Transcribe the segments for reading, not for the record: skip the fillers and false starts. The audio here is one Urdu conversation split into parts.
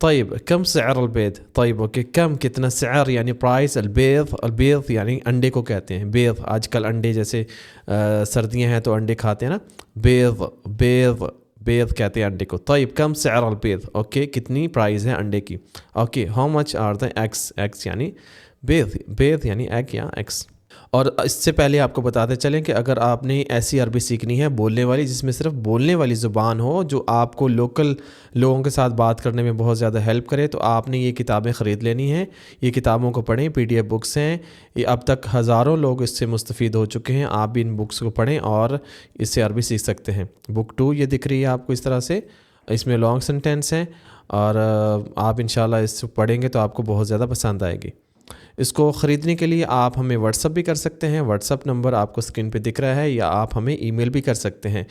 طيب كم سعر البيض. طيب اوکے کم کتنا, سعر یعنی پرائس, البيض البيض یعنی انڈے کو کہتے ہیں, بیض آج کل انڈے جیسے سردیاں ہیں تو انڈے کھاتے ہیں نا, بیض بیض بیض کہتے ہیں انڈے کو. طيب کم سعر البيض, اوکے کتنی پرائز ہے انڈے کی. Okay how much are the eggs, eggs یعنی بیض, بیض یعنی ایگ یا ایگس. اور اس سے پہلے آپ کو بتاتے چلیں کہ اگر آپ نے ایسی عربی سیکھنی ہے بولنے والی, جس میں صرف بولنے والی زبان ہو, جو آپ کو لوکل لوگوں کے ساتھ بات کرنے میں بہت زیادہ ہیلپ کرے, تو آپ نے یہ کتابیں خرید لینی ہیں. یہ کتابوں کو پڑھیں, PDF بکس ہیں, یہ اب تک ہزاروں لوگ اس سے مستفید ہو چکے ہیں. آپ بھی ان بکس کو پڑھیں اور اس سے عربی سیکھ سکتے ہیں. بک 2 یہ دکھ رہی ہے آپ کو اس طرح سے, اس میں لانگ سینٹینس ہیں, اور آپ انشاءاللہ اس کو پڑھیں گے تو آپ کو بہت زیادہ پسند آئے گی. اس کو خریدنے کے لیے آپ ہمیں واٹس اپ بھی کر سکتے ہیں, واٹس اپ نمبر آپ کو اسکرین پہ دکھ رہا ہے, یا آپ ہمیں ای میل بھی کر سکتے ہیں,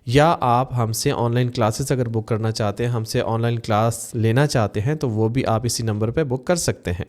یا آپ ہم سے آن لائن کلاسز اگر بک کرنا چاہتے ہیں, ہم سے آن لائن کلاس لینا چاہتے ہیں, تو وہ بھی آپ اسی نمبر پہ بک کر سکتے ہیں.